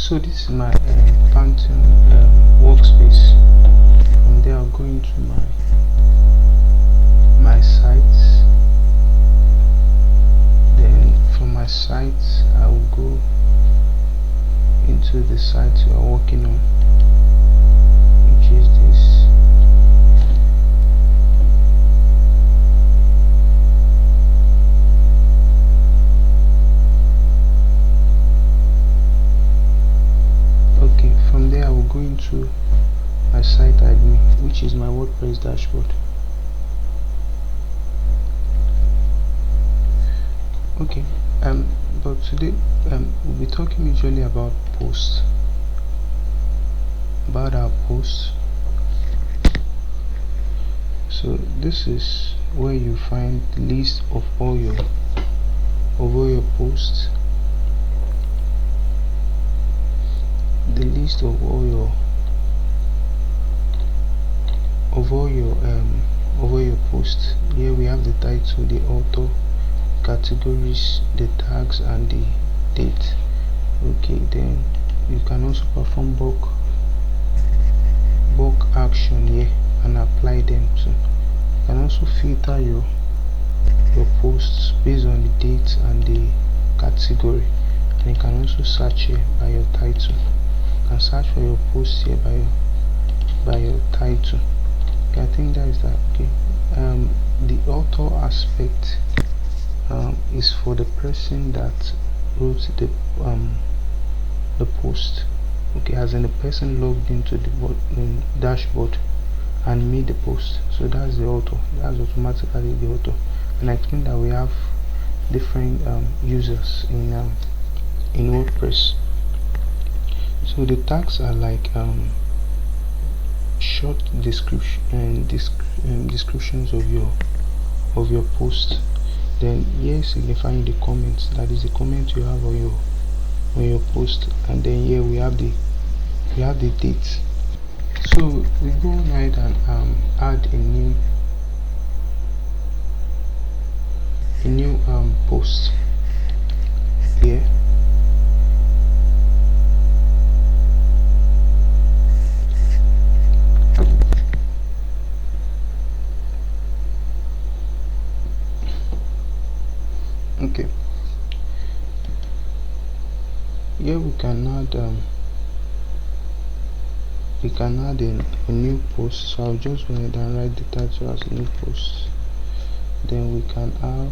So this is my Phantom workspace. From there I'll go into my sites. Then from my sites I will go into the site we are working on, which is this. Okay, from there I will go into my site admin, which is my WordPress dashboard. Okay, but today we'll be talking usually about posts, about our posts. So this is where you find the list of all your posts, the list of all your posts. Here we have the title, the author, categories, the tags, and the date. Okay, then you can also perform bulk action here and apply them. So you can also filter your posts based on the date and the category, and you can also search here by your title. You can search for your post here by your title. Okay, I think that is that. Okay, the author aspect is for the person that wrote the post. Okay, as in the person logged into the dashboard and made the post. So that's the author. That's automatically the author. And I explained that we have different users in WordPress. So the tags are like short description and descriptions of your post. Then here signifying the comments, that is the comment you have on your post. And then here we have the date. So we go ahead and add a new post here. Okay, here we can add a new post. So I'll just go ahead and write the title as new post. Then we can have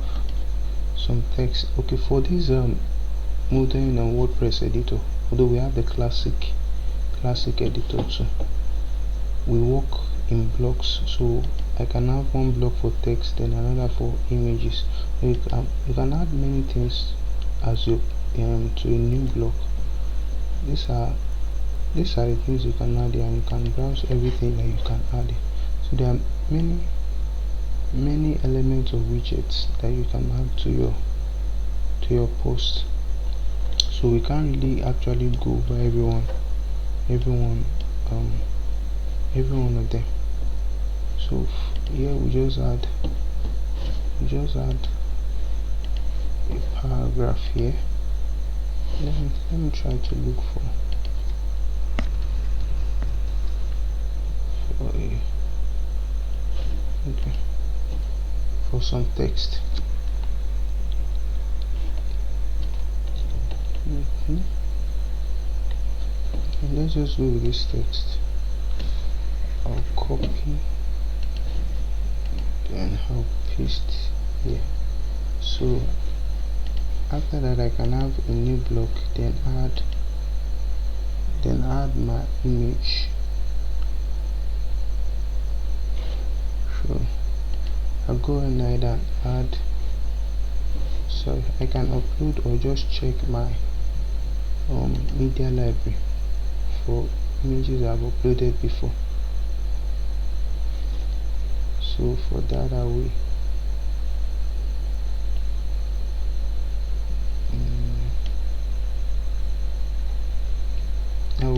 some text. Okay, for this modern WordPress editor, although we have the classic editor too, we work in blocks. So I can have one block for text, then another for images. You can add many things as you to a new block. These are the things you can add here, and you can browse everything that you can add. So there are many elements of widgets that you can add to your post. So we can't really actually go by every one of them. So here we just add a paragraph here. Let me try to look for some text. And let's just go with this text. I'll copy, then I'll paste here. So after that I can have a new block, then add my image. So I'll go ahead and add, so I can upload or just check my media library for images I've uploaded before. So for that I will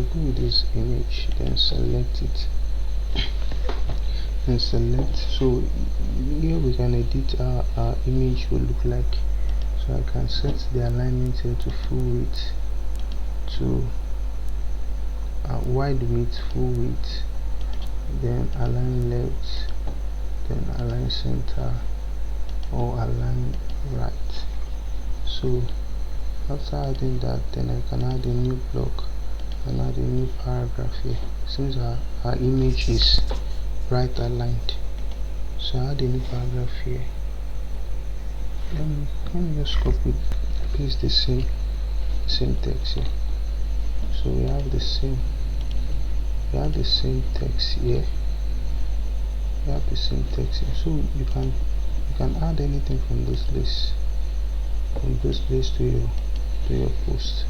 go with this image, then select it and select. So here we can edit our image will look like. So I can set the alignment here to full width to wide width, full width, then align left, then align center, or align right. So after adding that, then I can add a new block and add a new paragraph here, since our image is right aligned. So I add a new paragraph here. Let me just copy paste the same text here. So we have the same text here. So you can add anything from this list to your post.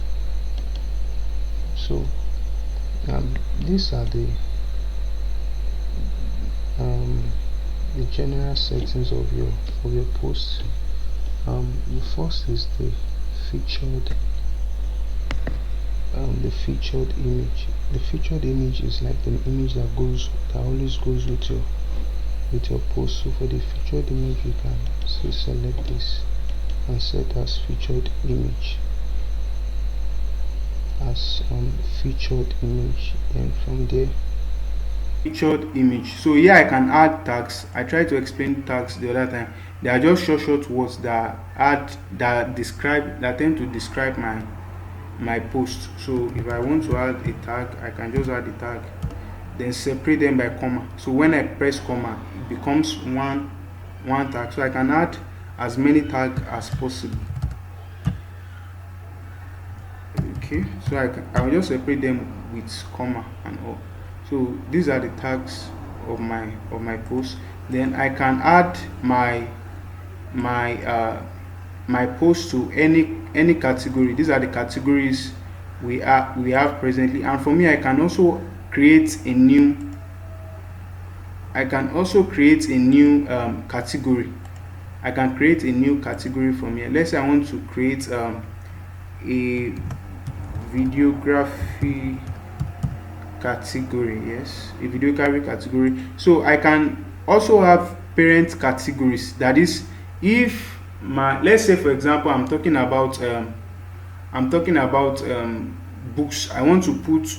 So these are the general settings of your post. The first is the featured image. The featured image is like the image that always goes with your post. So for the featured image, you can select this and set as featured image, featured image. Then from there, featured image. So here I can add tags. I tried to explain tags the other time. They are just short words that tend to describe my post. So if I want to add a tag, I can just add the tag, then separate them by comma. So when I press comma, it becomes one tag. So I can add as many tags as possible. Okay, so I will just separate them with comma and all. So these are the tags of my post. Then I can add my post to any category. These are the categories we have presently. And for me, I can also create a new category. I can create a new category from here. Let's say I want to create a videography category. Yes, a videography category. So I can also have parent categories. That is, if let's say for example I'm talking about books. I want to put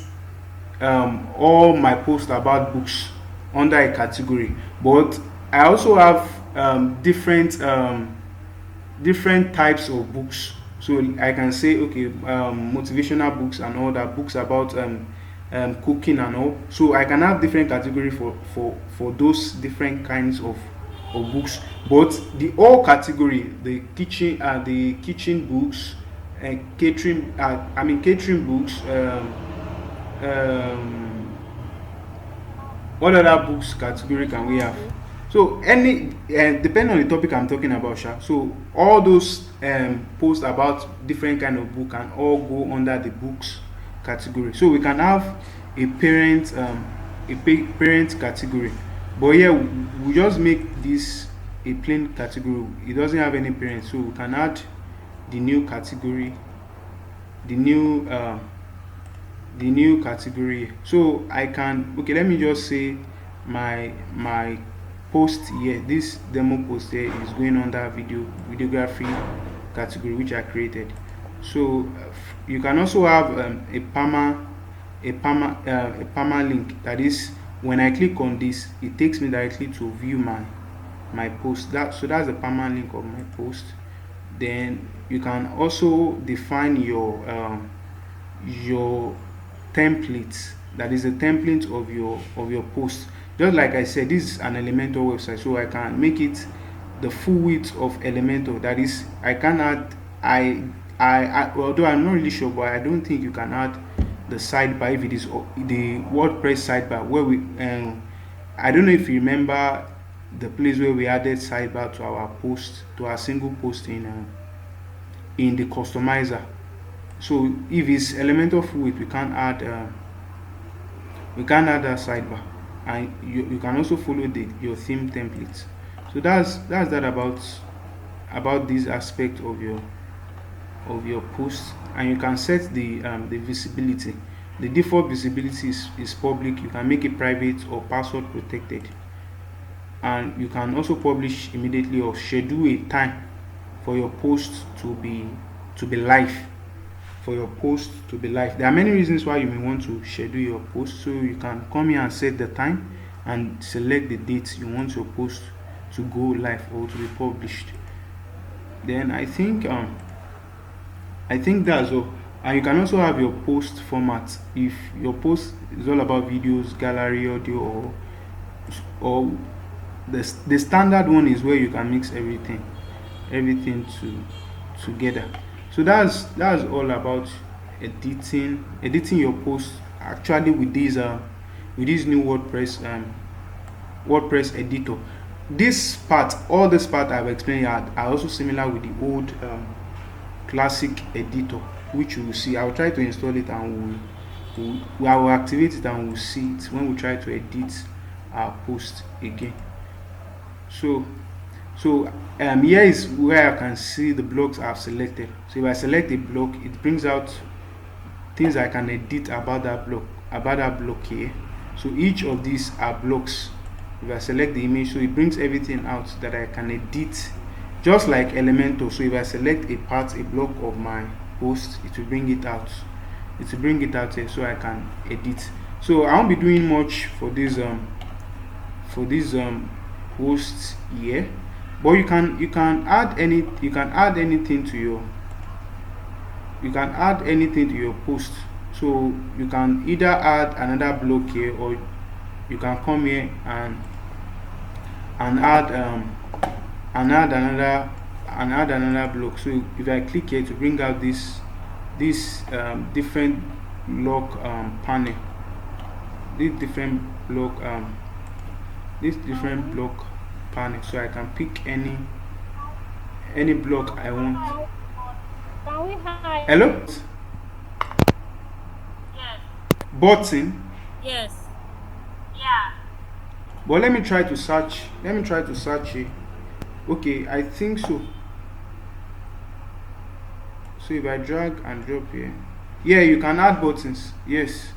all my posts about books under a category, but I also have different types of books. So I can say, okay, motivational books and all that, books about cooking and all. So I can have different category for those different kinds of books. But the whole category, the kitchen books, catering books, what other books category can we have? So any depending on the topic I'm talking about, so all those posts about different kind of book can all go under the books category. So we can have a parent category, but here we just make this a plain category. It doesn't have any parent, so we can add the new category, the new category. So I can, okay, let me just say my post here, this demo post here is going under videography category, which I created. So you can also have a perma link. That is, when I click on this, it takes me directly to view my post. That's the perma link of my post. Then you can also define your templates. That is a template of your post. Just like I said, this is an Elementor website, so I can make it the full width of Elementor. That is, I can add, although I'm not really sure, but I don't think you can add the sidebar if it is the WordPress sidebar where we I don't know if you remember the place where we added sidebar to our post, to our single post in the customizer. So if it's Elementor full width, we can't add that sidebar, and you can also follow your theme templates. So that's that about this aspect of your post. And you can set the visibility. The default visibility is public. You can make it private or password protected, and you can also publish immediately or schedule a time for your post to be live. for your post to be live. There are many reasons why you may want to schedule your post. So you can come here and set the time and select the date you want your post to go live or to be published. Then I think that's all. And you can also have your post format. If your post is all about videos, gallery, audio, or the standard one is where you can mix everything together. So that's all about editing your post actually with this new WordPress editor. All this part I've explained are also similar with the old classic editor, which you will see. I'll try to install it and I will activate it and we'll see it when we try to edit our post again. So here is where I can see the blocks I've selected. So if I select a block, it brings out things I can edit about that block here. So each of these are blocks. If I select the image, so it brings everything out that I can edit, just like Elementor. So if I select a block of my post, it will bring it out. Here, so I can edit. So I won't be doing much for this post here, but you can add anything to your post. So you can either add another block here, or you can come here and add another block. So if I click here to bring out this different block panel, this different block panel, so I can pick any block I want. Can we hide? Hello? Yes. Button. Yes. Yeah. But let me try to search it. Okay, I think so. So if I drag and drop here, yeah, you can add buttons. Yes.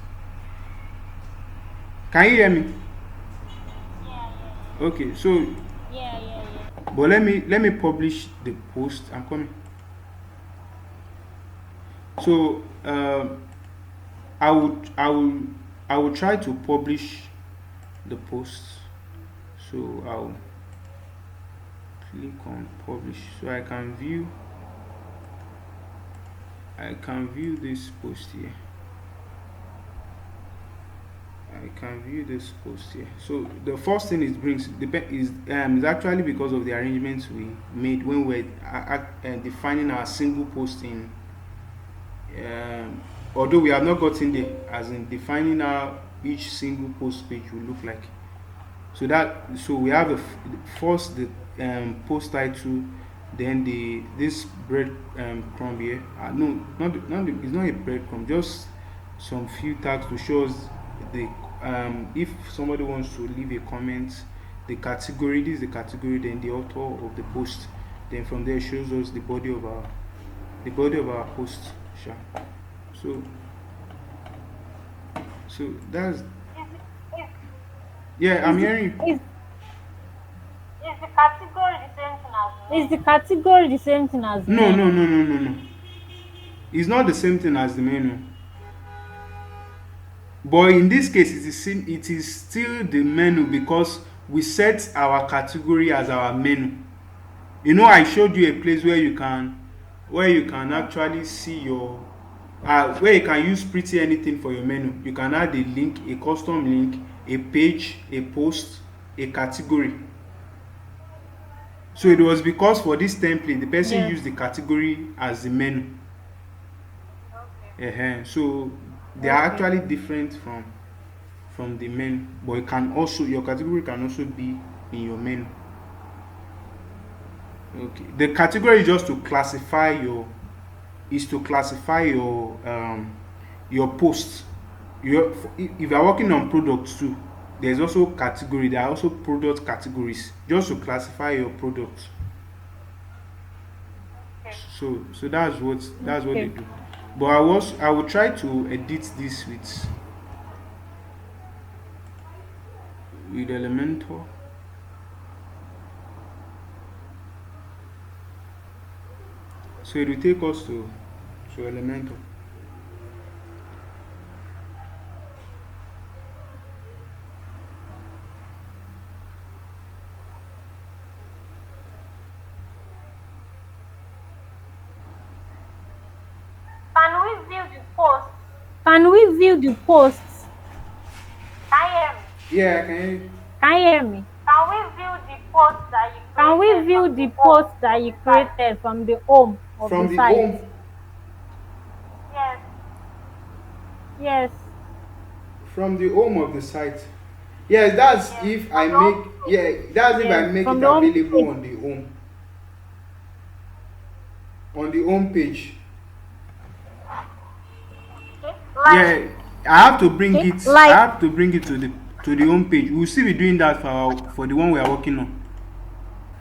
Can you hear me? Yeah. Okay, so Yeah. but let me publish the post. I'm coming. So I will try to publish the post. So I'll click on publish, so I can view this post here. So the first thing it brings is actually because of the arrangements we made when we're defining our single post in. Although we have not gotten there, as in defining how each single post page will look like. So we have first the post title, then this bread crumb here. No, it's not a breadcrumb, just some few tags to show us the if somebody wants to leave a comment, the category. This is the category, then the author of the post. Then from there it shows us the body of our post. Sure. So that's yeah. I'm hearing you. Is the category the same thing as me? Is the category the same thing as No. It's not the same thing as the menu. But in this case, it is still the menu because we set our category as our menu. I showed you a place where you can actually see your where you can use pretty anything for your menu. You can add a link, a custom link, a page, a post, a category. So it was because for this template, the person used the category as the menu. Okay. So they are actually different from the menu, but your category can also be in your menu. Okay. The category is just to classify your posts. If you are working on products too, there's also category. There are also product categories just to classify your products. Okay. So that's what they do. But I will try to edit this with Elementor. So it will take us to Elementor. Can we view the posts? Can we view the posts? Can you hear me? Yeah, I can hear you. Can you hear me? Can we view the posts that you created? Can we view the posts that you created from the home of From the the site? home. Yes. Yes. From the home of the site. Yes, that's Yes. if I From the make, home yeah, that's if I Yes. make From it the home available page. on the home page. Okay. Like Yeah, I have to bring okay. it. I Like have to bring it to the home page. We'll still be doing that for the one we are working on.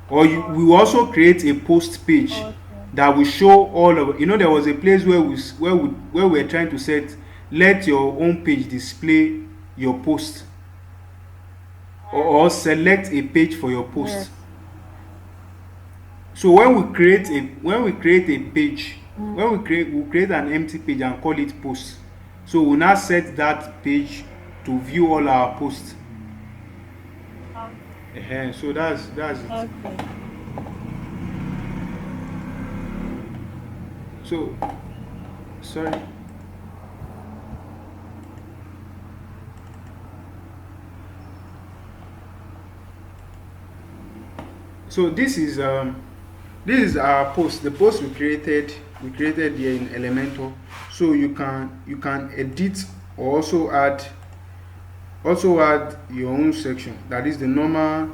Or we will also create a post page okay. that will show all of. You know, there was a place where we were trying to set, let your home page display your post, Yes. or select a page for your Yes. post. So when we create a page, we'll create an empty page and call it post. So we'll now set that page to view all our posts. Okay. So that's it. Okay. So sorry. So this is our post, the post we created here in Elementor. So you can edit, or also add your own section. That is the normal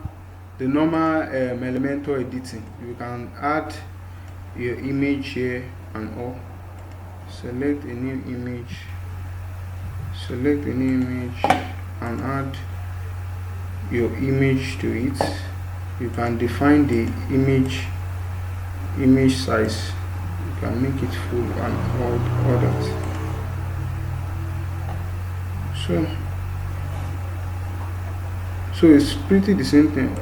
Elementor editing. You can add your image here and all. Select a new image, and add your image to it. You can define the image size. You can make it full and all that. So it's pretty the same thing.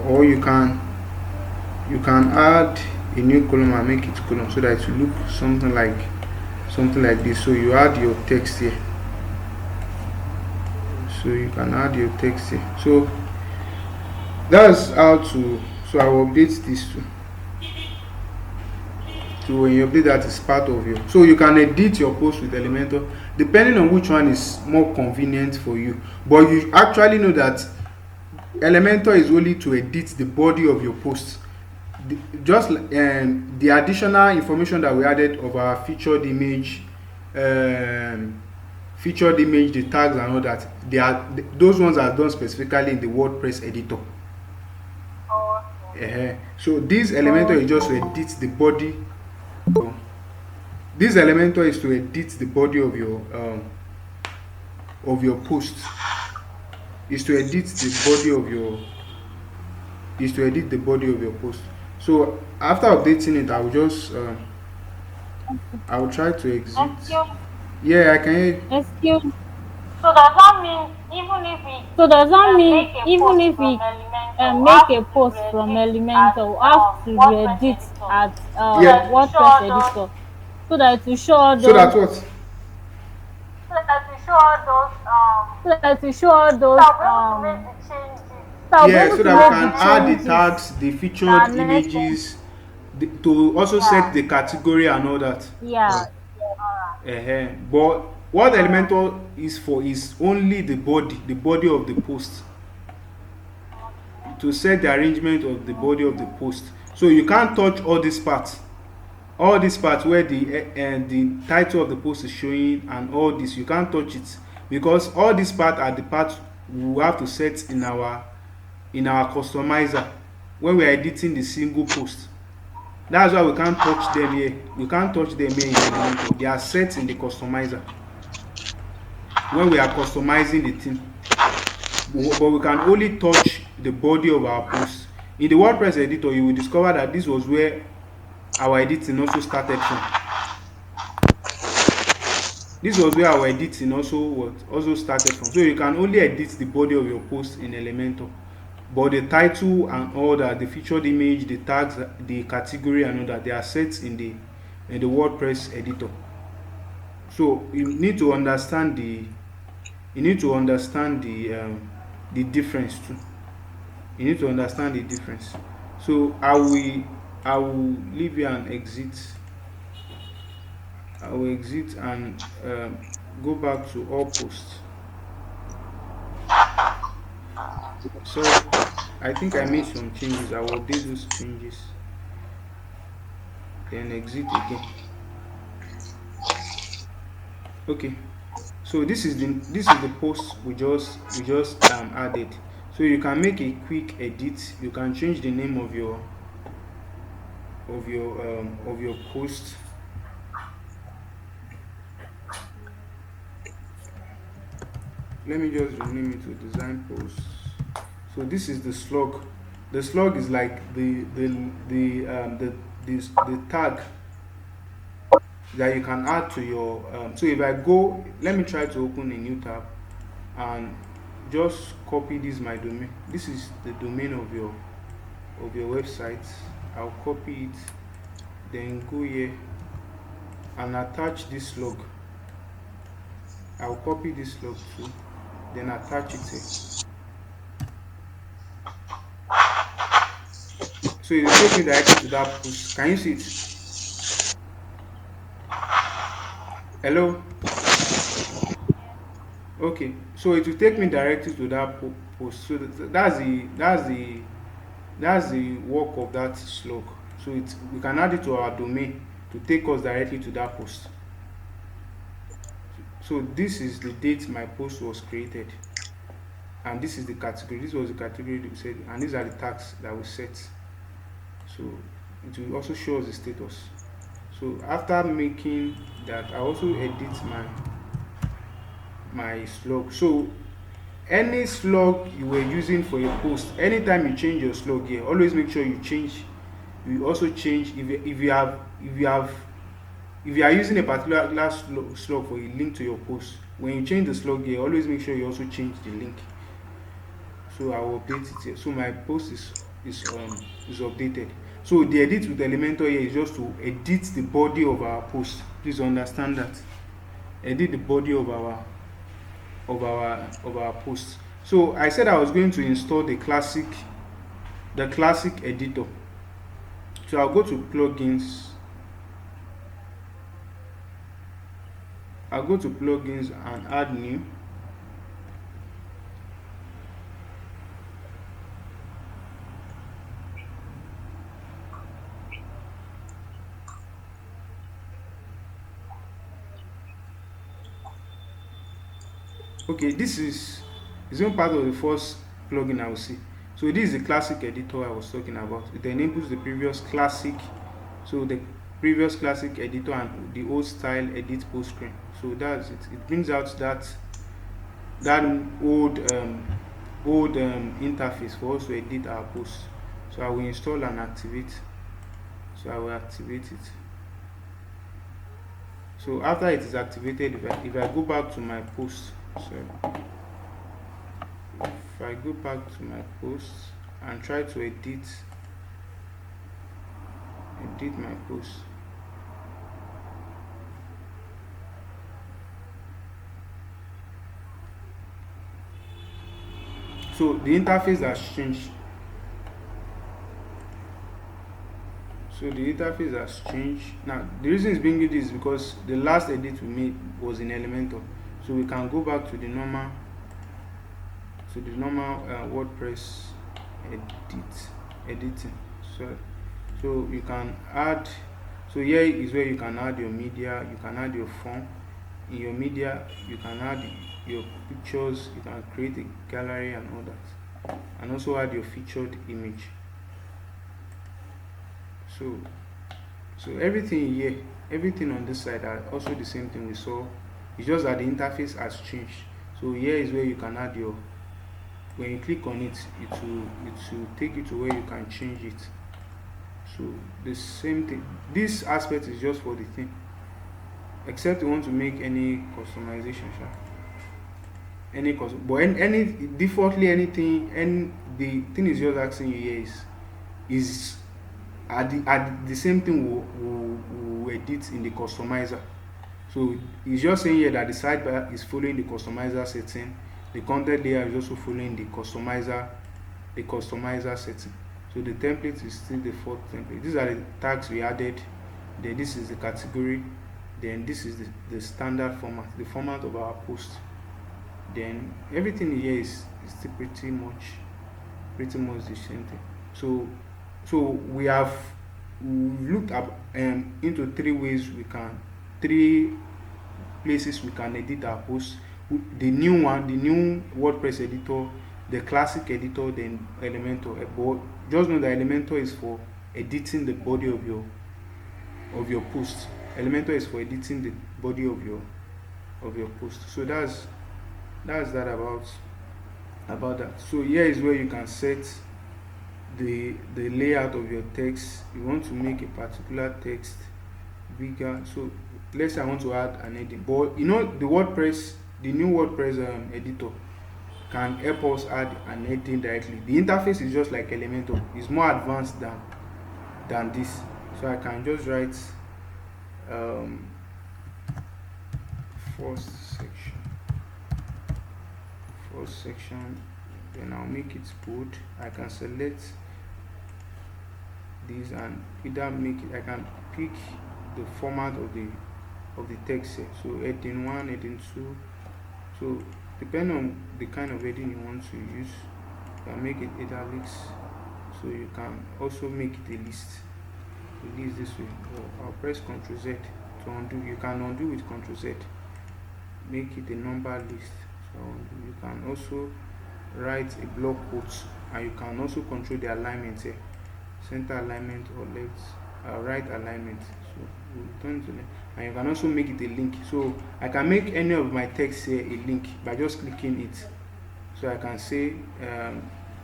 Or you can add a new column and make it column, so that it will look something like this. So you add your text here. So you can add your text here. So that's how to. So I will update this too. So when you update that, is part of your. So you can edit your post with Elementor depending on which one is more convenient for you. But you actually know that Elementor is only to edit the body of your post. Just the additional information that we added of our featured image, the tags and all that, those ones are done specifically in the WordPress editor. So this Elementor is just to edit the body. This Elementor is to edit the body of your post. Is to edit the body of your post. So after updating it, I will try to exit. Excuse. Yeah, I can hear you. Excuse. So does that mean even if we make a post from Elementor, we have to re-edit at Yeah. WordPress editor so that to show all So those that what? so that to show all those so we'll be Yeah, able so to that we make can the add the changes tags, the featured that are necessary. images, to also set the category and all that. Yeah. But what Elementor is for is only the body of the post. To set the arrangement of the body of the post. So you can't touch all these parts. All these parts where the title of the post is showing and all this, you can't touch it, because all these parts are the parts we have to set in our customizer when we are editing the single post. That's why we can't touch them here. We can't touch them here in Elementor. They are set in the customizer when we are customizing the theme. But we can only touch the body of our post. In the WordPress editor, you will discover that this was where our editing also started from. This was where our editing also started from. So you can only edit the body of your post in Elementor, but the title and all that, the featured image, the tags, the category and all that, they are set in the WordPress editor. So you need to understand the difference too. You need to understand the difference. So I will leave you and exit. I will exit and go back to all posts. Sorry, I think I made some changes. I will update those changes, then exit again. Okay, so this is the post we just added. So you can make a quick edit. You can change the name of your post. Let me just rename it to design post. So this is the slug. The slug is like the tag that you can add to your so if I go, let me try to open a new tab and just copy this my domain. This is the domain of your website. I'll copy it, then go here and attach this slug. I'll copy this slug too, then attach it here. So it will take me directly to that post. Can you see it? Hello? Okay, so it will take me directly to that post. So that's the work of that slug. So we can add it to our domain to take us directly to that post. So this is the date my post was created, and this is the category. This was the category that we said, and these are the tags that we set. So it will also show us the status. So after making that, I also edit my slug. So any slug you were using for your post, anytime you change your slug here, always make sure you also change if you are using a particular slug for a link to your post. When you change the slug here, always make sure you also change the link. So I will update it here. So my post is updated. So the edit with Elementor here is just to edit the body of our post. Please understand that. Edit the body of our post. So I said I was going to install the classic editor. So I'll go to plugins. I'll go to plugins and add new. Okay, this is one part of the first plugin I will see. So this is the classic editor I was talking about. It enables the previous classic, so the previous classic editor and the old style edit post screen. So that's it. It brings out that old interface for us to edit our posts. So I will install and activate. So I will activate it. So after it is activated, if I go back to my post, so if I go back to my post and try to edit my post, so the interface has changed. Now the reason it's bringing this is because the last edit we made was in Elementor. So we can go back to the normal WordPress editing. So you can add, so here is where you can add your media, you can add your form. In your media you can add your pictures, you can create a gallery and all that, and also add your featured image. So everything here, everything on this side are also the same thing we saw. It's just that the interface has changed. So here is where you can add your, when you click on it, it will take you to where you can change it. So the same thing, this aspect is just for the thing, except you want to make any customization, but any defaultly anything, and the thing is just asking you here is at the same thing we'll edit in the customizer. So it's just saying here that the sidebar is following the customizer setting, the content layer is also following the customizer setting. So the template is still the default template. These are the tags we added. Then this is the category. Then this is the standard format, the format of our post. Then everything here is still pretty much the same thing. So we have looked up into three places we can edit our posts. The new WordPress editor, the classic editor, then Elementor. But just know that Elementor is for editing the body of your post. Elementor is for editing the body of your post. So that's that about that. So here is where you can set the layout of your text. You want to make a particular text bigger. So let's say I want to add an edit, but the new WordPress editor can help us add an editing directly. The interface is just like Elementor. It's more advanced than this. So I can just write first section, then I'll make it bold. I can select this and either make it, I can pick the format of the text here. So heading 1, heading 2. So depending on the kind of heading you want to use, you can make it italics. So you can also make it a list this way. I'll press Ctrl Z to undo. You can undo with Ctrl Z. Make it a number list. So you can also write a block quote, and you can also control the alignment here, center alignment or left right alignment. So we'll turn to left, and you can also make it a link. So I can make any of my text here a link by just clicking it. So I can say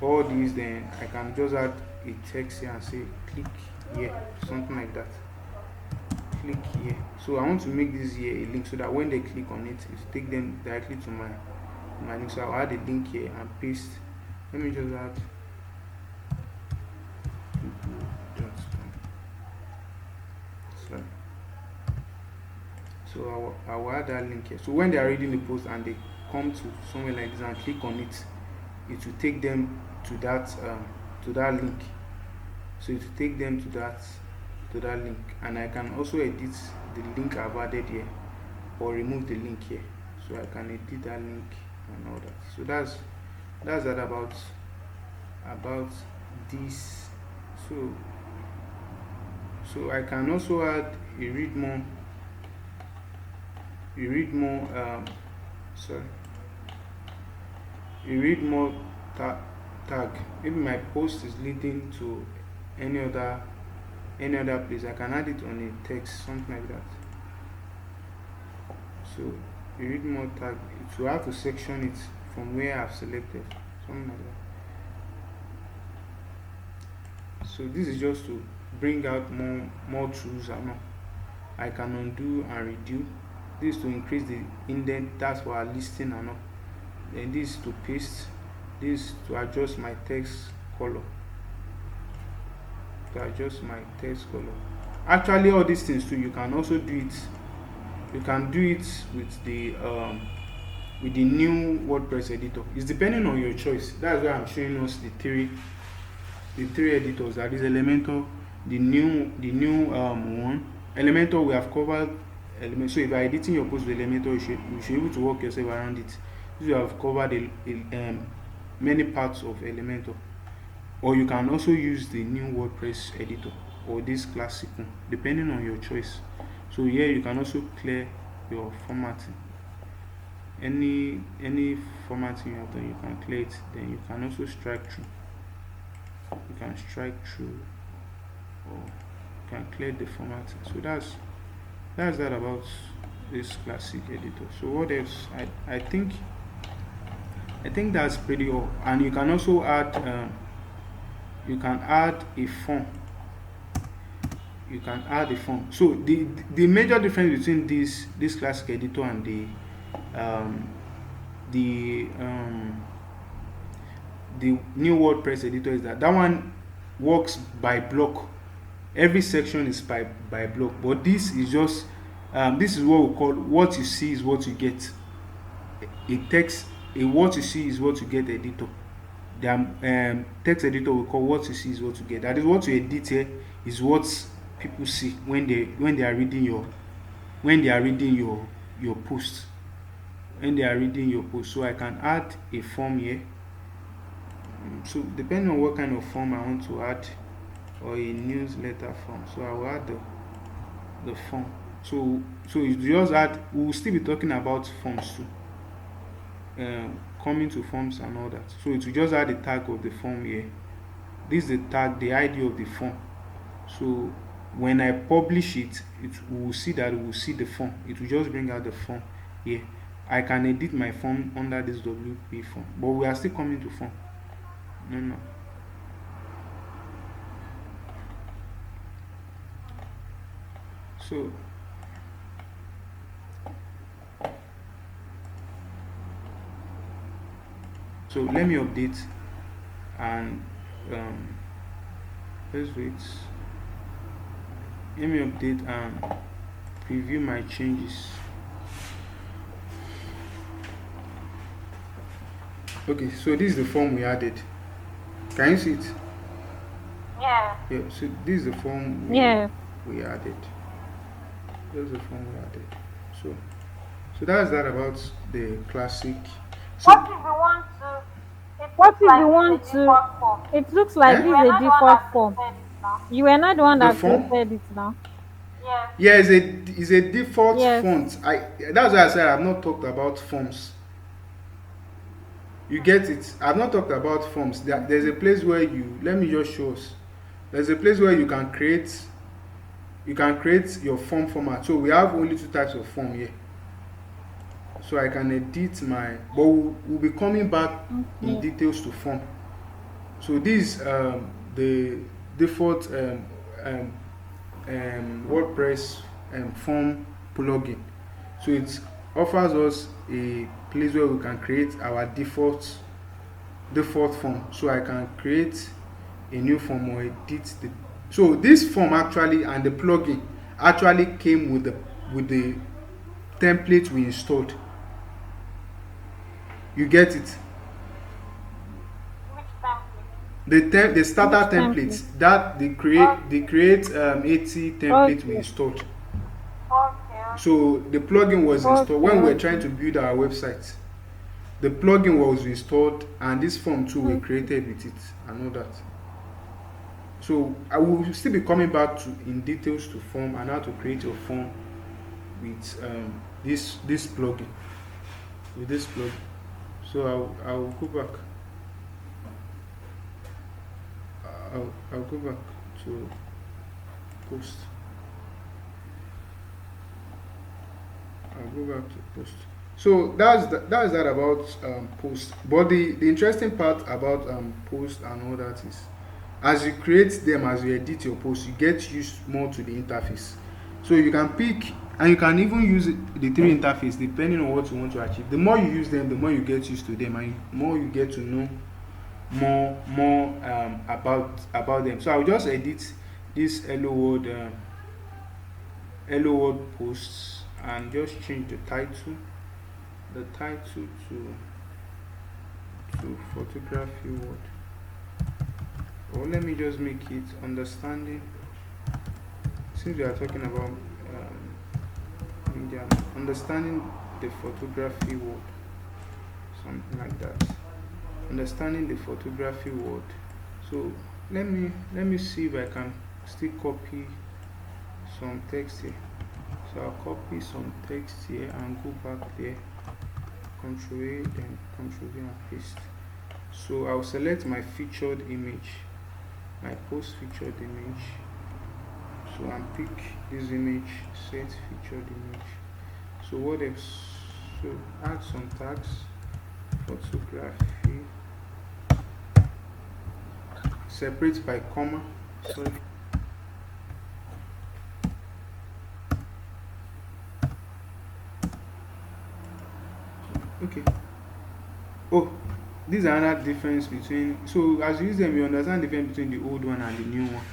all these, then I can just add a text here and say click here, something like that. Click here. So I want to make this here a link so that when they click on it, it take them directly to my link. So I'll add a link here and paste. Let me just add so I will add that link here. So when they are reading the post and they come to somewhere like this and click on it, it will take them to that link. So it will take them to that link, and I can also edit the link I've added here or remove the link here. So I can edit that link and all that. So that's that about this. So I can also add a read more tag. Maybe my post is leading to any other place. I can add it on a text, something like that. So you read more tag, it will have to section it from where I've selected, something like that. So this is just to bring out more tools. I can undo and redo. This is to increase the indent, that's for our listing and all. Then this is to paste. This is to adjust my text color. Actually, all these things too, you can also do it. You can do it with the new WordPress editor. It's depending on your choice. That's why I'm showing us the three editors. That is Elementor, the new one. Elementor, we have covered Elementor. So if you are editing your post with Elementor, you should be able to work yourself around it. You have covered many parts of Elementor. Or you can also use the new WordPress editor or this classic one, depending on your choice. So here you can also clear your formatting. Any formatting you have done, you can clear it. Then you can also strike through. You can strike through, or you can clear the formatting. So that's that about this classic editor. So what else? I think that's pretty all. And you can also add a form. You can add a form. So the major difference between this classic editor and the new WordPress editor is that one works by block. Every section is by block, but this is just this is what we call what you see is what you get. What you see is what you get editor. The text editor we call what you see is what you get. That is, what you edit here is what people see when they are reading when they are reading your post. When they are reading your post, so I can add a form here. So depending on what kind of form I want to add, or a newsletter form, so I will add the form. So you just add, we will still be talking about forms too, coming to forms and all that. So it will just add the tag of the form here. This is the tag, the ID of the form. So when I publish it, we will see that we will see the form. It will just bring out the form here. I can edit my form under this WP form, but we are still coming to form. No. So let me update and let's wait. Let me update and preview my changes. Okay, so this is the form we added. Can you see it? Yeah. Yeah, so this is the form we added. This is the form we added. So that's that about the classic. So What if we want to? It looks like this is a default form. You were not the one that created it now. Yeah, it's a default font. That's why I said I've not talked about forms. You get it? I've not talked about forms. There's a place where let me just show us. There's a place where you can create your form format. So we have only two types of form here. So I can edit my, but we'll be coming back in details to form. So this the default WordPress form plugin. So it offers us a place where we can create our default form. So I can create a new form or edit the. So this form actually and the plugin actually came with the template we installed. You get it? The starter templates that they create 80 templates we installed. So the plugin was installed when we were trying to build our website. The plugin was installed and this form too we created with it and all that. So I will still be coming back in details to form and how to create your form with this plugin. With this plugin. So I'll go back. I'll go back to post. I'll go back to post. So that's that about post. But the interesting part about post and all that is, as you create them, as you edit your post, you get used more to the interface. So you can pick and you can even use the three interface depending on what you want to achieve. The more you use them, the more you get used to them, and the more you get to know more about them. So I'll just edit this hello world posts and just change the title to photography world, or let me just make it understanding, since we are talking about media, understanding the photography world, something like that. Understanding the photography world. So let me see if I can still copy some text here. So I'll copy some text here and go back there, Ctrl A, then Ctrl V and paste. So I'll select my featured image, my post featured image. So I'll pick this image, set featured image. So what else? So add some tags, photography, separate by comma. Sorry. Okay. Oh, this is another difference between. So as you use them, you understand the difference between the old one and the new one.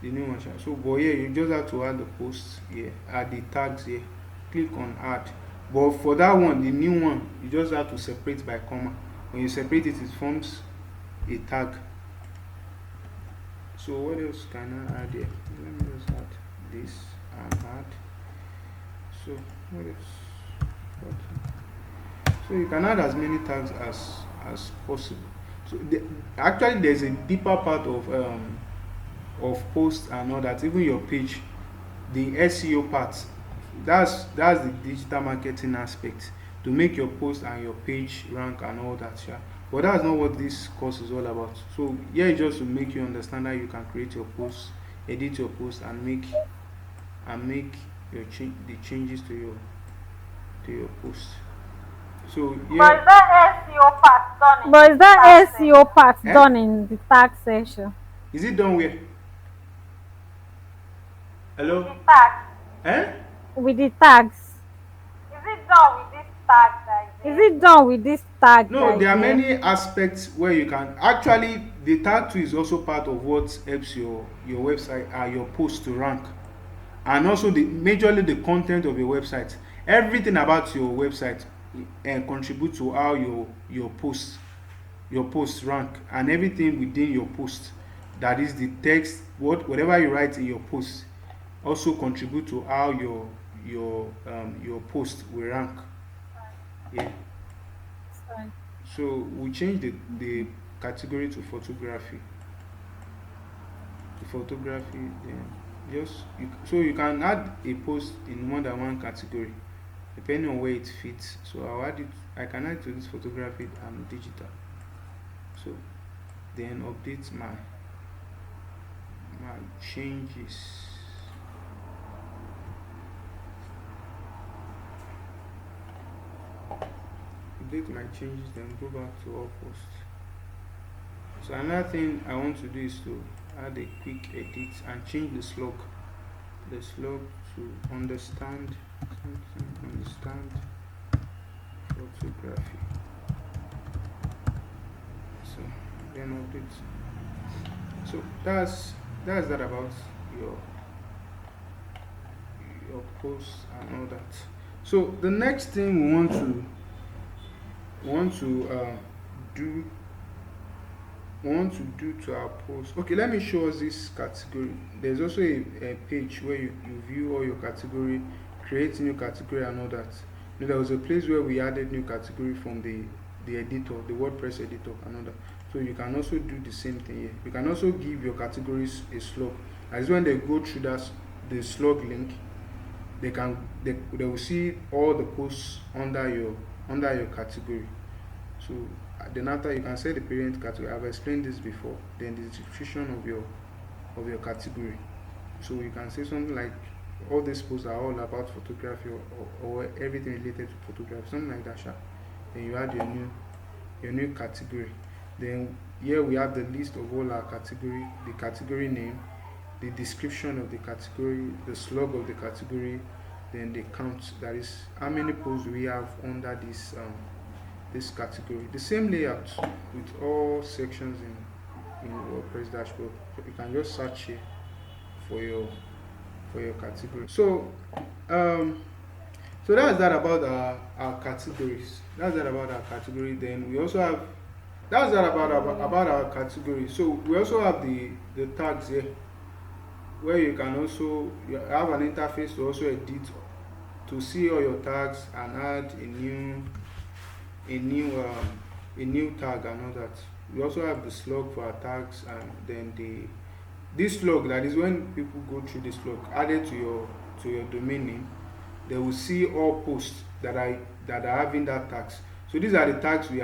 The new one. So, but yeah, you just have to add the posts here, add the tags here. Click on add. But for that one, the new one, you just have to separate by comma. When you separate it, it forms a tag. So what else can I add here? Let me just add this and add. So what is so you can add as many tags as possible. So actually there's a deeper part of posts and all that, even your page, the SEO part. That's the digital marketing aspect, to make your post and your page rank and all that, yeah. But that's not what this course is all about. So here is just to make you understand how you can create your post, edit your post, and make your the changes to your post. So But is yeah. that SEO part done in But is the that tag SEO section? part Eh? done in the tag section? Is it done where? In Hello? the tag. Eh? With the tags? Is it done with this tag that is Is here? it done with this tag that No, is there are here? many aspects where you can actually, the tag tool is also part of what helps your website, your post to rank, and also the majorly the content of your website. Everything about your website contribute to how your post rank, and everything within your post, that is the text, whatever you write in your post, also contribute to how your post will rank. Yeah. Sorry. So we change the category to photography. Then just so you can add a post in more than one category depending on where it fits. So I can add to this photography and digital. So then update my changes. Update my changes, then go back to all posts. So another thing I want to do is to add a quick edit and change the slug to understand photography. So then update. So that's that about your your posts and all that. So the next thing we do want to do to our post. Okay, let me show us this category. There's also a page where you view all your category, create new category and all that. You know, there was a place where we added new category from the editor, the WordPress editor and all that. So you can also do the same thing here. You can also give your categories a slug. As when they go through the slug link, they will see all the posts under your category. So then after, you can set the parent category. I've explained this before. Then the description of your category. So you can say something like all these posts are all about photography, or everything related to photography, something like that. Then you add your new category. Then here we have the list of all our category, the category name, the description of the category, the slug of the category, then the count, that is how many posts we have under this category. The same layout with all sections in WordPress dashboard. So you can just search here for your category. So that's that about our categories. That's that about our category. Then we also have that's that about our category. So we also have the tags here, where you can also you have an interface to also edit, to see all your tags and add a new tag and all that. We also have the slug for our tags, and then this slug, that is when people go through this slug added to your domain name, they will see all posts that are having that tags. So these are the tags we've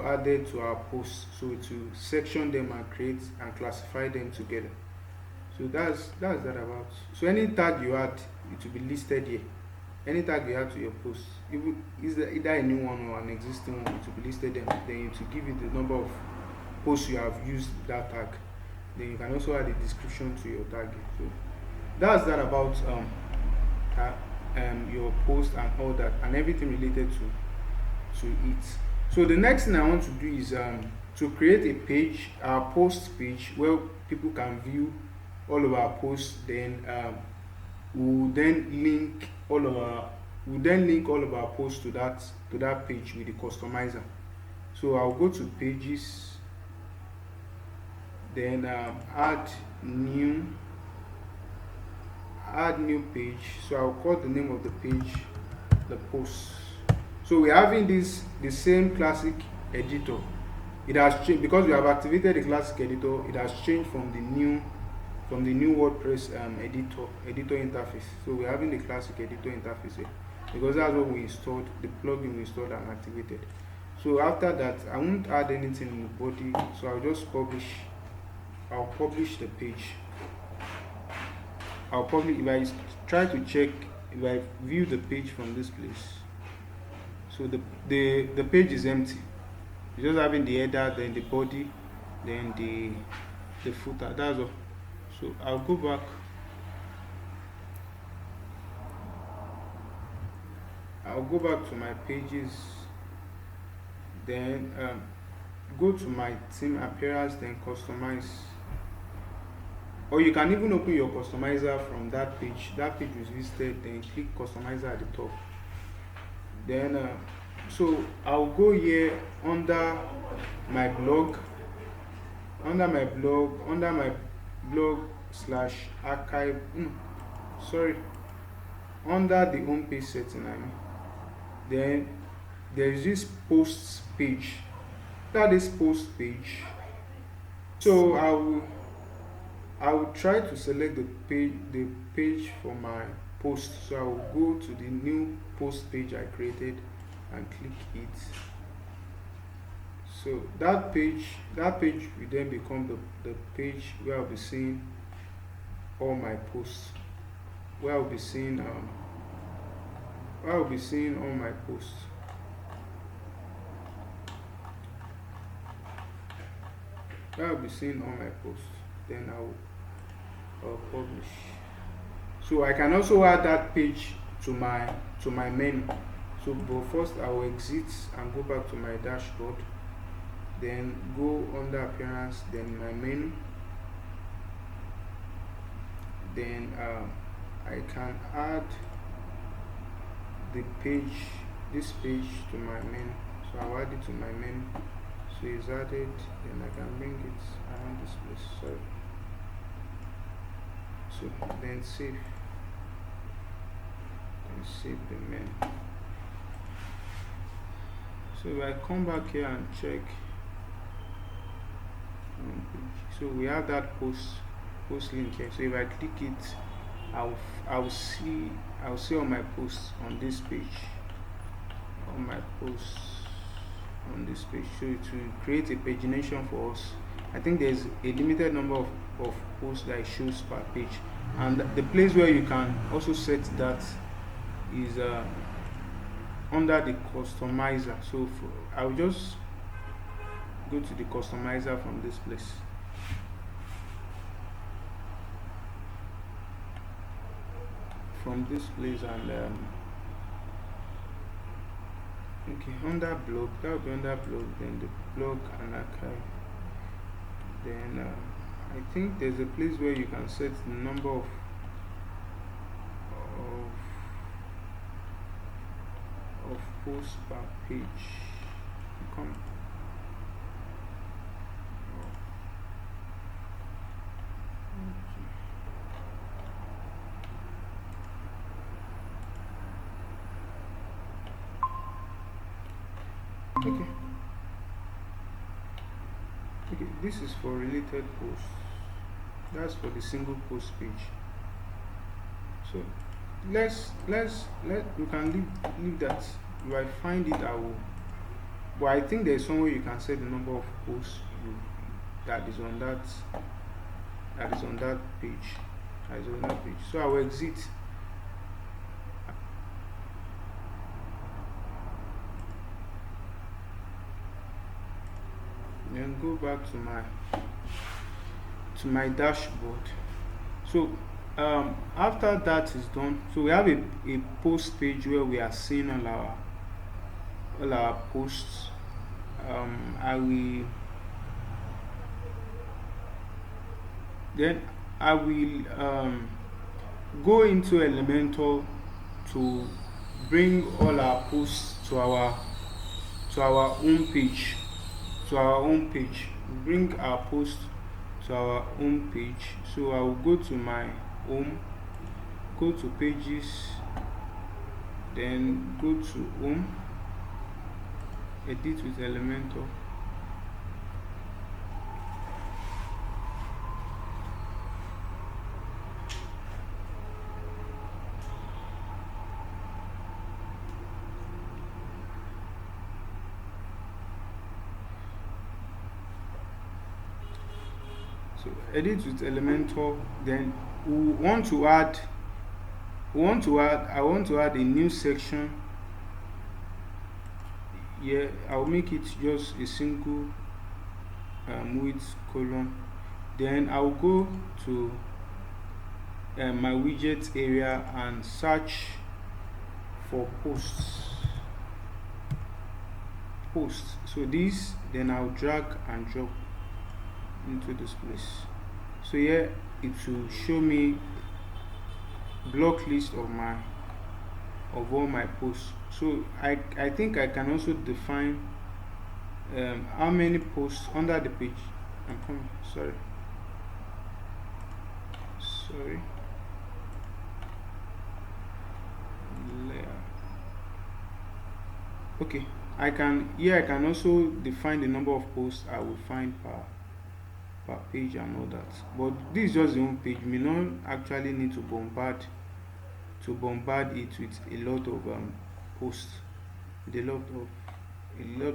added to our posts, so to section them and create and classify them together. So that's that about. So any tag you add, it will be listed here. Any tag you add to your post, either a new one or an existing one, it will be listed there. Then it will give you the number of posts you have used that tag. Then you can also add a description to your tag. So that's that about your post and all that, and everything related to it. So the next thing I want to do is to create a page, our post page, where people can view all of our posts. Then we'll then link all of our posts to that page with the customizer. So I'll go to pages, then add add new page. So I'll call the name of the page the posts. So we're having the same classic editor. It has changed because we have activated the classic editor. It has changed from the new WordPress editor interface. So we're having the classic editor interface here because that's what we installed, the plugin we installed and activated. So after that, I won't add anything in the body. So I'll publish the page. If I try to check, if I view the page from this place, so the page is empty. It's just having the header, then the body, then the footer. That's all. So I'll go back. I'll go back to my pages, then go to my theme appearance, then customize. Or you can even open your customizer from that page. That page is listed, then click customizer at the top. Then so I'll go here under my blog, under my blog slash archive. Under the home page setting, then there is this posts page. That is post page. So I will try to select the page for my post. So I will go to the new post page I created and click it. So that page will then become the page where I'll be seeing all my posts. Where I'll be seeing all my posts. Where I'll be seeing all my posts. Then I'll publish. So I can also add that page to my menu. So but first I will exit and go back to my dashboard, then go under appearance, then my menu, then I can add this page to my menu. So I'll add it to my menu. So it's added, then I can bring it around this place. Sorry. So then save the menu. So if I come back here and check, so we have that post link here. So if I click it, I'll see all my posts on this page. All my posts on this page. So to create a pagination for us, I think there's a limited number of posts that it shows per page, and the place where you can also set that is under the customizer. So I'll just go to the customizer from this place. And okay, under blog, that will be under blog, then the blog and archive. Then I think there's a place where you can set the number of posts per page. Come. Okay, this is for related posts. That's for the single post page. So we can leave that. If I find it, I will. But I think there's somewhere you can set the number of posts that is on that page. So I will exit. Then go back to my dashboard. So after that is done, so we have a post page where we are seeing all our posts. I will go into Elementor to bring all our posts to our home page. Bring our post to our home page. So I will go to my home, go to pages, then go to home, edit with Elementor. So edit with Elementor, then we want to add I want to add a new section. Yeah, I'll make it just a single width column. Then I'll go to my widget area and search for posts. So this, then I'll drag and drop into this place. So here it will show me block list of all my posts. So I think I can also define how many posts under the page. I'm coming. Sorry. Layer. Okay. I can also define the number of posts I will find per page and all that. But this is just the home page. You may not actually need to bombard it with a lot of posts. With a lot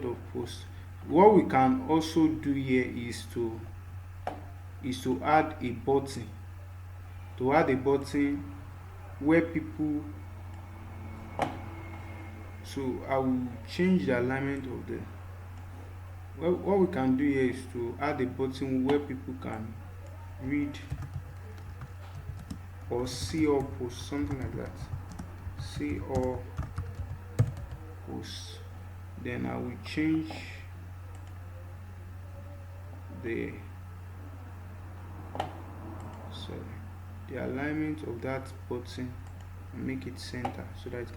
of posts. What we can also do here is to add a button. To add a button where people, so I will change the alignment of the, well, what we can do here is to add a button where people can read or see all posts, something like that. See all posts. Then I will change the alignment of that button and make it center, so that it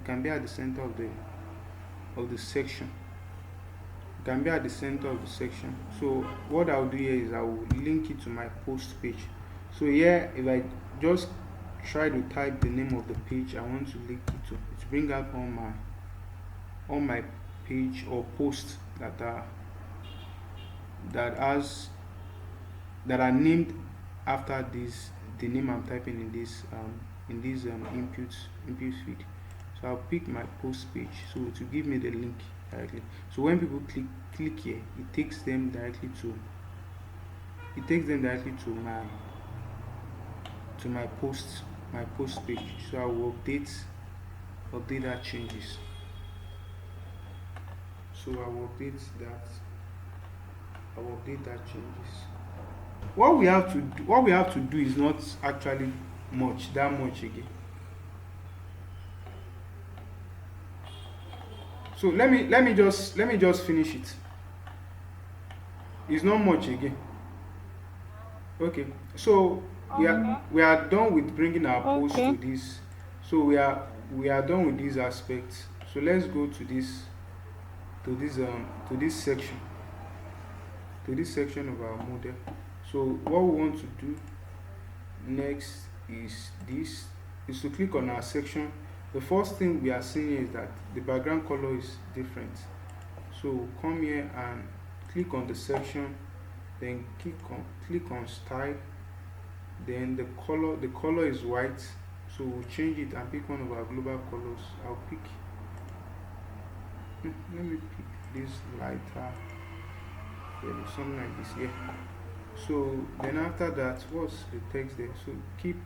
can be at the center of the section. It can be at the center of the section. So what I'll do here is I will link it to my post page. So here, if I just try to type the name of the page I want to link it to, it bring out all my page or posts that are named after the name I'm typing in this input feed. So I'll pick my post page, so to give me the link directly. So when people click here, it takes them directly to my post page. So I will update that changes. So I will update that changes. What we have to do is not actually that much again. So let me just finish it. It's not much again. Okay, so we are done with bringing our post to this. So we are done with these aspects. So let's go to this section of our model. So what we want to do next is to click on our section. The first thing we are seeing is that the background color is different. So come here and click on the section, then click on style, then the color is white, so we'll change it and pick one of our global colors. I'll pick, let me pick this lighter yellow, something like this here. So then after that, what's the text there? So keep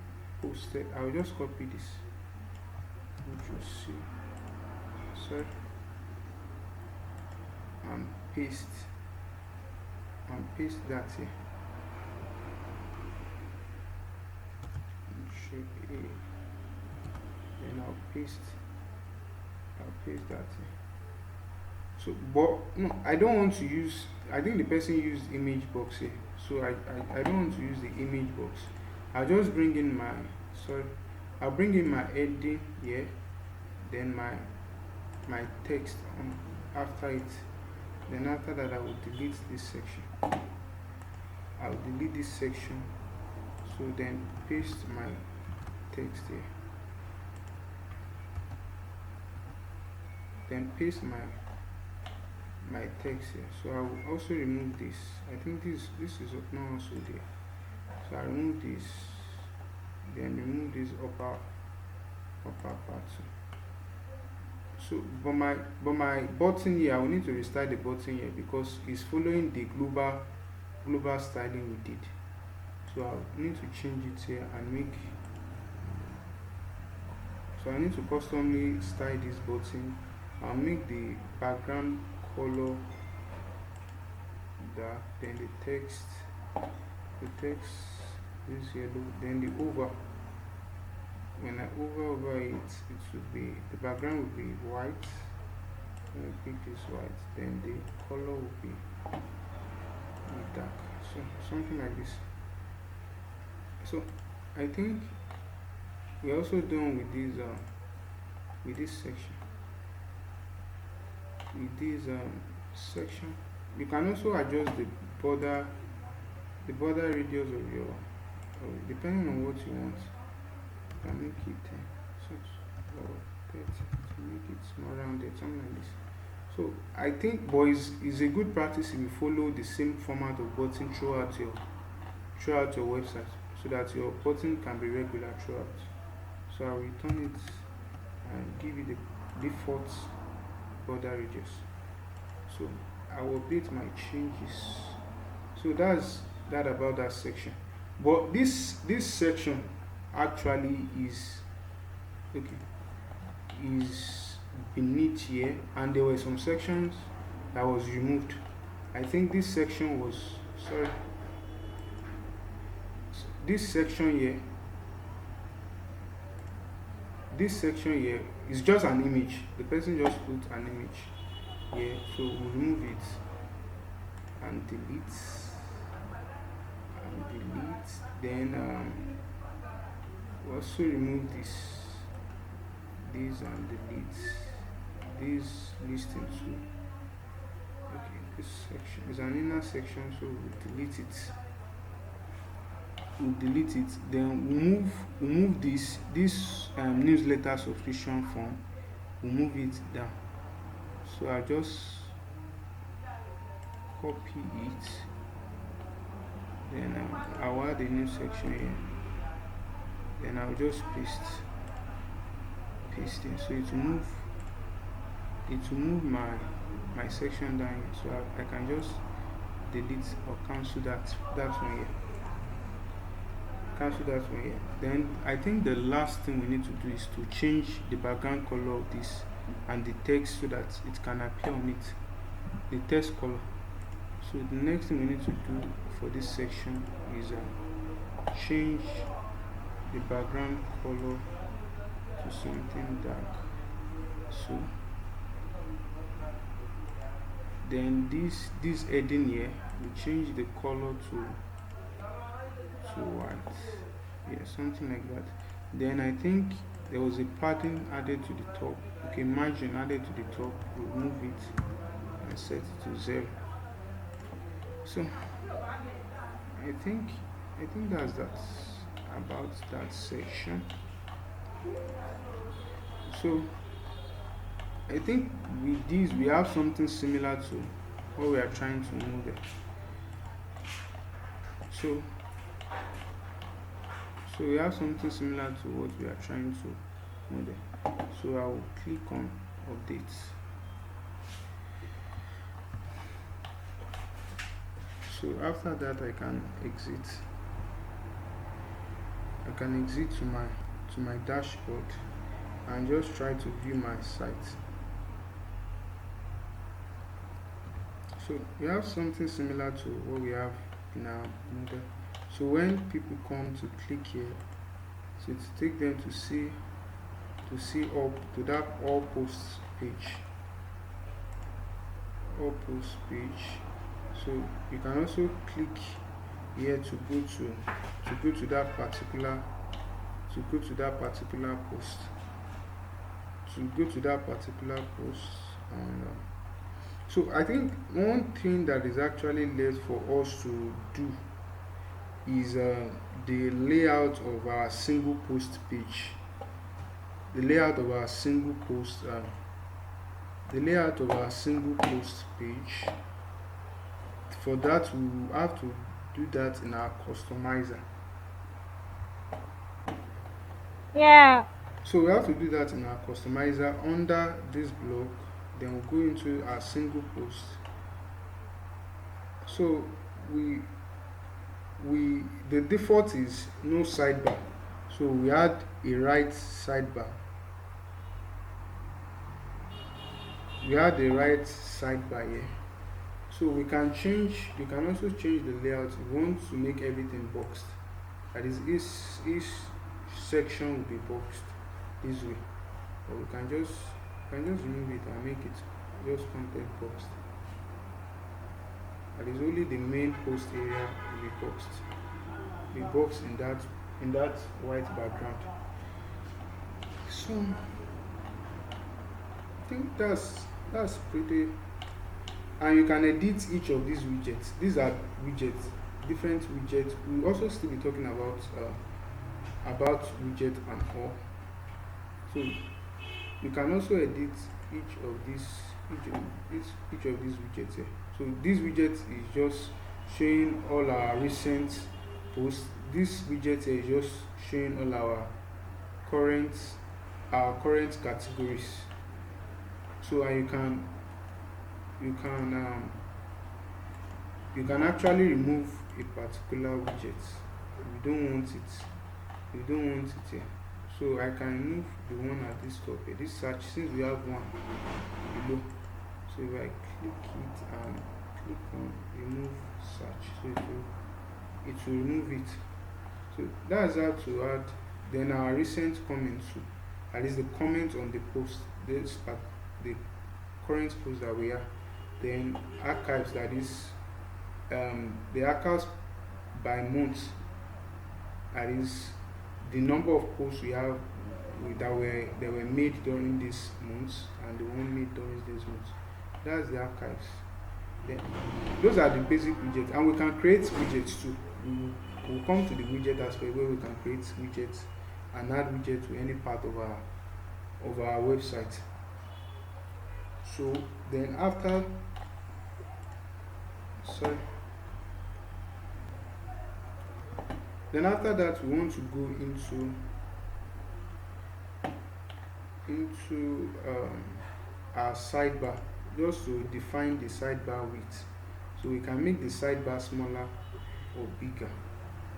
posted. I'll just copy this, which you see, sorry, and paste that here. Then I'll paste that here. So, but no, I don't want to use, I think the person used image box here, so I don't want to use the image box. I'll just bring in I'll bring in my heading here, then my text after it. Then after that, I will delete this section. So then paste my text here, then paste my text here. So I will also remove this. I think this is not also there, so I remove this, then remove this upper part too. So but my button here, I will need to restyle the button here because it's following the global styling we did. So I need to change it here and make, so I need to customly style this button. I'll make the background color dark, then the text is yellow, then the over, when I over it, it should be, the background will be white. When I pick this white, then the color will be dark, so something like this. So I think we're also done with this section. With this section, you can also adjust the border radius of your, depending on what you want. You can make it 6 or 30 to make it more rounded, something like this. So I think, boys, is a good practice if you follow the same format of button throughout your website, so that your button can be regular throughout. So I'll return it and give you the default border radius. So I will update my changes. So that's that about that section. But this section actually is beneath here, and there were some sections that was removed. I think this section was, sorry, this section here is just an image. The person just put an image here, so we'll remove it and delete, then we'll also remove this and delete this listing too. Okay, this section is an inner section, so we'll delete it. Then we'll move this newsletter subscription form, we'll move it down. So I'll just copy it, then I'll add a new section here, then I'll just paste it, so it will move my section down here. So I can just delete or cancel that one here. Then I think the last thing we need to do is to change the background color of this and the text so that it can appear on it, the text color. So the next thing we need to do for this section is change the background color to something dark. So then this heading here, we change the color to white, yeah, something like that. Then I think there was a padding added to the top, okay, margin added to the top. We'll move it and set it to 0. So I think that's about that section. So I think with this we have something similar to what we are trying to model. So we have something similar to what we are trying to model. So I will click on update. So after that I can exit to my dashboard and just try to view my site. So we have something similar to what we have in our model. So when people come to click here, so to take them to see up to that all posts page. So you can also click here to go to that particular post. And so I think one thing that is actually left for us to do is the layout of our single post page. The layout of our single post the layout of our single post page. For that, we will have to do that in our customizer. Yeah. So we have to do that in our customizer under this block. Then we'll go into our single post. So we the default is no sidebar. So we add a right sidebar. We add a right sidebar here. So we can also change the layout. We want to make everything boxed. That is, each section will be boxed this way. Or we can just remove it and make it just content boxed. That is, only the main post area will be boxed. Be boxed in that white background. So I think that's pretty. And you can edit each of these widgets. These are widgets, different widgets. We'll also still be talking about widget and all. So you can also edit each of these widgets here. So this widget is just showing all our recent posts. This widget here is just showing all our current categories. So you can actually remove a particular widget. You don't want it here. So I can remove the one at this top here. This search, since we have one below. So if I click it and click on remove search, so it will remove it. So that's how to add. Then our recent comments, at least the comment on the post, the current post that we have. Then archives, that is the archives by month, that is the number of posts we have that were made during this month and the one made during this month. That's the archives. Then those are the basic widgets, and we can create widgets too. We'll come to the widget aspect where we can create widgets and add widgets to any part of our website. So then after that, we want to go into our sidebar, just to define the sidebar width. So we can make the sidebar smaller or bigger,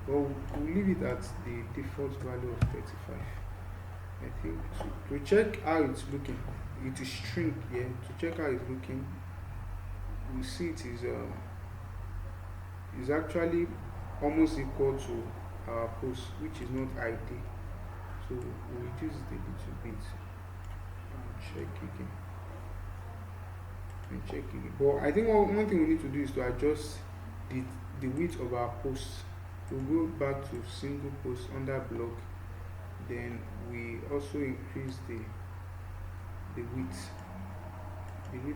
but we'll leave it at the default value of 35. I think to check how it's looking, it will shrink here. To check how it's looking, we see it is actually almost equal to our post, which is not ideal. So we'll reduce it a little bit and check again. But I think one thing we need to do is to adjust the width of our posts. We'll go back to single post under blog. Then we also increase the width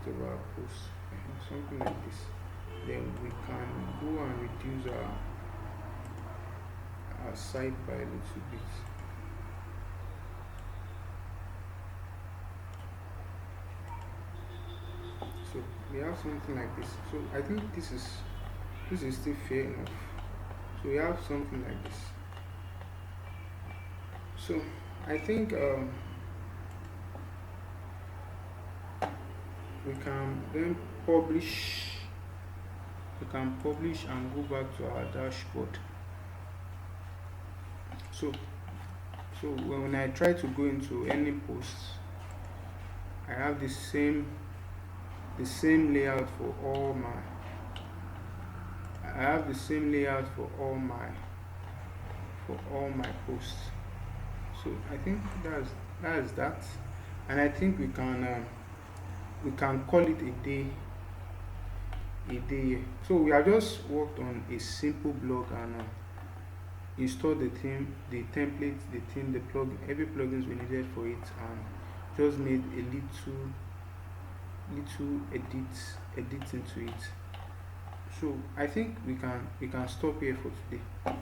of our post, something like this. Then we can go and reduce our site by a little bit. So we have something like this. So I think this is still fair enough. So we have something like this. So I think we can then publish. We can publish and go back to our dashboard. So when I try to go into any post, I have the same layout for all my. I have the same layout for all my posts. So I think that's that, and I think we can call it a day. So we have just worked on a simple blog and installed the theme, the template, the theme, the plugin, every plugins we needed for it, and just made a little edits into it. So I think we can stop here for today.